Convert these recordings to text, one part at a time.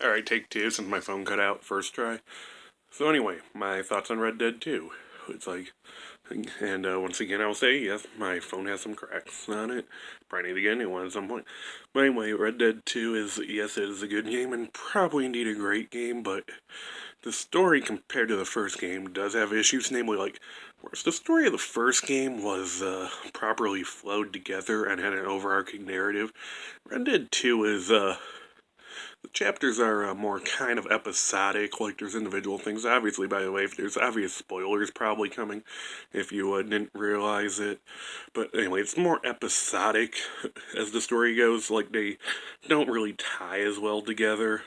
Alright, take two since my phone cut out first try. So anyway, my thoughts on Red Dead 2. It's like, and once again I'll say, yes, my phone has some cracks on it. Probably need to get a new one at some point. But anyway, Red Dead 2 is, yes, it is a good game and probably indeed a great game, but the story compared to the first game does have issues, namely like, whereas the story of the first game was properly flowed together and had an overarching narrative, Red Dead 2 is, the chapters are more kind of episodic, like there's individual things. Obviously, by the way, if there's obvious spoilers probably coming if you didn't realize it. But anyway, it's more episodic as the story goes. Like, they don't really tie as well together.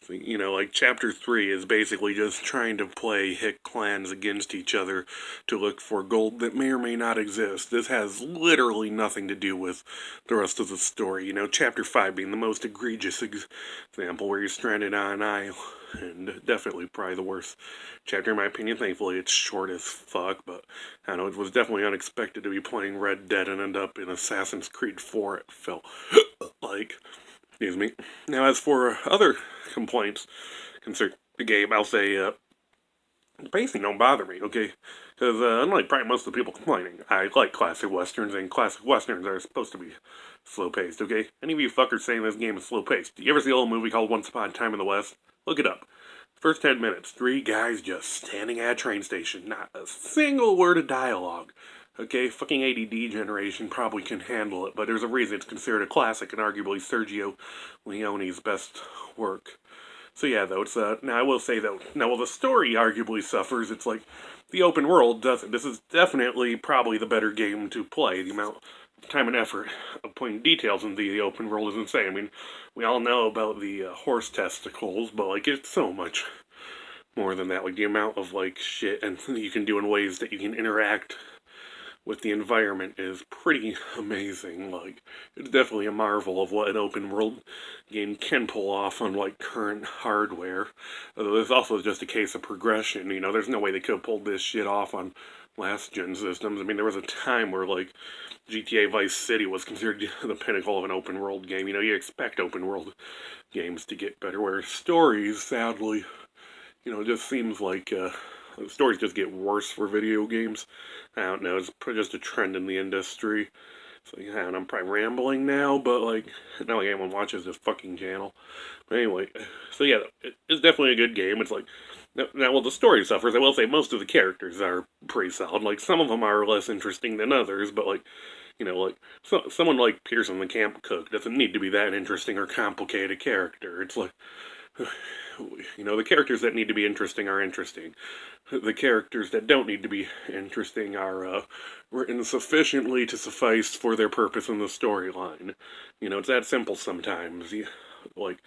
You know, like chapter 3 is basically just trying to play hick clans against each other to look for gold that may or may not exist. This has literally nothing to do with the rest of the story. You know, chapter 5 being the most egregious example where you're stranded on an island, and definitely probably the worst chapter in my opinion. Thankfully it's short as fuck, but I don't know, it was definitely unexpected to be playing Red Dead and end up in Assassin's Creed 4, it felt like. Excuse me. Now, as for other complaints concerning the game, I'll say, the pacing don't bother me, okay? Because, unlike probably most of the people complaining, I like classic westerns, and classic westerns are supposed to be slow-paced, okay? Any of you fuckers saying this game is slow-paced, do you ever see a little movie called Once Upon a Time in the West? Look it up. First 10 minutes, 3 guys just standing at a train station, not a single word of dialogue. Okay, fucking ADD generation probably can handle it, but there's a reason it's considered a classic and arguably Sergio Leone's best work. So yeah, though, it's, now I will say though, now while the story arguably suffers, it's like, the open world doesn't. This is definitely probably the better game to play. The amount of time and effort of putting details into the open world is insane. I mean, we all know about the horse testicles, but like, it's so much more than that. Like, the amount of, like, shit and you can do in ways that you can interact with the environment is pretty amazing. Like, it's definitely a marvel of what an open world game can pull off on, like, current hardware. Although there's also just a case of progression. You know, there's no way they could have pulled this shit off on last-gen systems. I mean, there was a time where, like, GTA Vice City was considered the pinnacle of an open world game. You know, you expect open world games to get better, where stories, sadly, you know, it just seems like, the stories just get worse for video games. I don't know, it's just a trend in the industry. So, yeah, and I'm probably rambling now, but, like, not like anyone watches this fucking channel. But anyway, so yeah, it's definitely a good game. It's like, now while the story suffers, I will say most of the characters are pretty solid. Like, some of them are less interesting than others, but, like, you know, like, someone like Pearson the Camp Cook doesn't need to be that interesting or complicated character. It's like, you know, the characters that need to be interesting are interesting. The characters that don't need to be interesting are written sufficiently to suffice for their purpose in the storyline. You know, it's that simple sometimes. Like,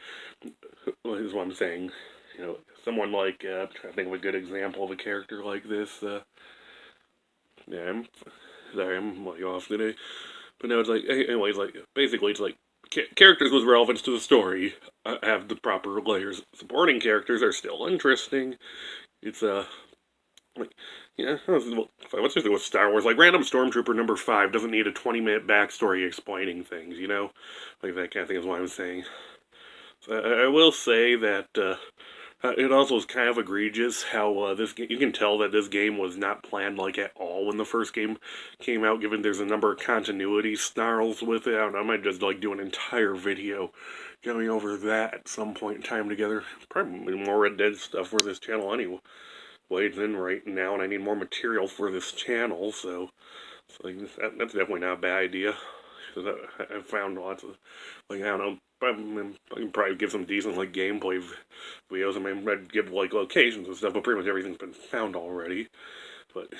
is what I'm saying. You know, someone like, I'm trying to think of a good example of a character like this. Yeah, I'm like off today. But now it's like, anyways, like, basically it's like, characters with relevance to the story have the proper layers. Supporting characters are still interesting. It's, like, yeah, what's this with Star Wars? Like, random Stormtrooper number 5 doesn't need a 20-minute backstory explaining things, you know? Like, that kind of thing is what I'm saying. So, I will say that, it also is kind of egregious how you can tell that this game was not planned like at all when the first game came out, given there's a number of continuity snarls with it. I don't know, I might just like do an entire video going over that at some point in time together. Probably more Red Dead stuff for this channel anyway. Wade's in right now, and I need more material for this channel, so like, that's definitely not a bad idea. Because I found lots of, like, I don't know, I can probably give some decent, like, gameplay videos. I mean, I'd give, like, locations and stuff, but pretty much everything's been found already. But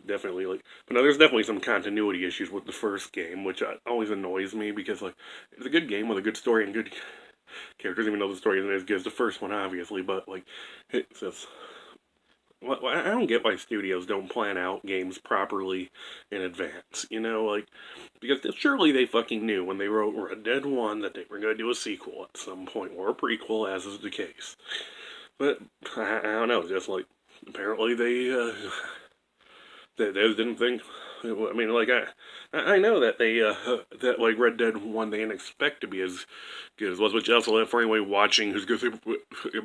definitely, like, but no, there's definitely some continuity issues with the first game, which always annoys me, because, like, it's a good game with a good story and good characters, even though the story isn't as good as the first one, obviously, but, like, it's just, well, I don't get why studios don't plan out games properly in advance, you know, like, because surely they fucking knew when they wrote Red Dead 1 that they were going to do a sequel at some point, or a prequel, as is the case. But, I don't know, just like, apparently they didn't think I mean, like I know that they that like Red Dead 1 they didn't expect to be as good as was, which also for anyone watching who's going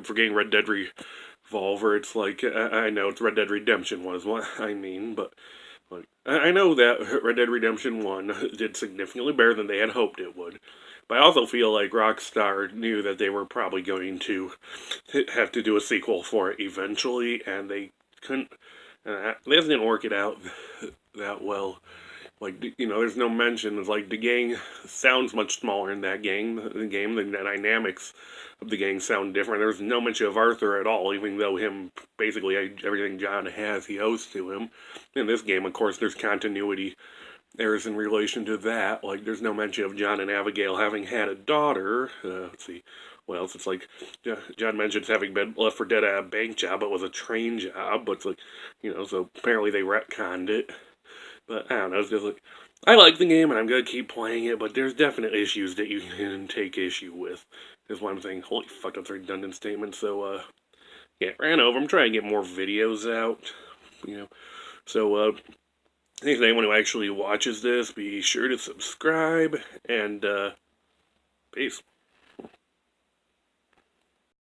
for getting Red Dead Revolver, it's like I know it's Red Dead Redemption was what I mean, but like I know that Red Dead Redemption 1 did significantly better than they had hoped it would. But I also feel like Rockstar knew that they were probably going to have to do a sequel for it eventually, and they couldn't. They didn't work it out that well. Like, there's no mention of, like, the gang sounds much smaller in that game. The dynamics of the gang sound different. There's no mention of Arthur at all, even though basically, everything John has, he owes to him. In this game, of course, there's continuity errors in relation to that. Like, there's no mention of John and Abigail having had a daughter. Let's see. What else? It's like, John mentions having been left for dead at a bank job, but it was a train job. But it's like, so apparently they retconned it. But I don't know, it's just like, I like the game and I'm gonna keep playing it, but there's definite issues that you can take issue with. Is one thing. Holy fuck, that's a redundant statement. So, yeah, ran over. I'm trying to get more videos out, So, if anyone who actually watches this, be sure to subscribe, and, peace.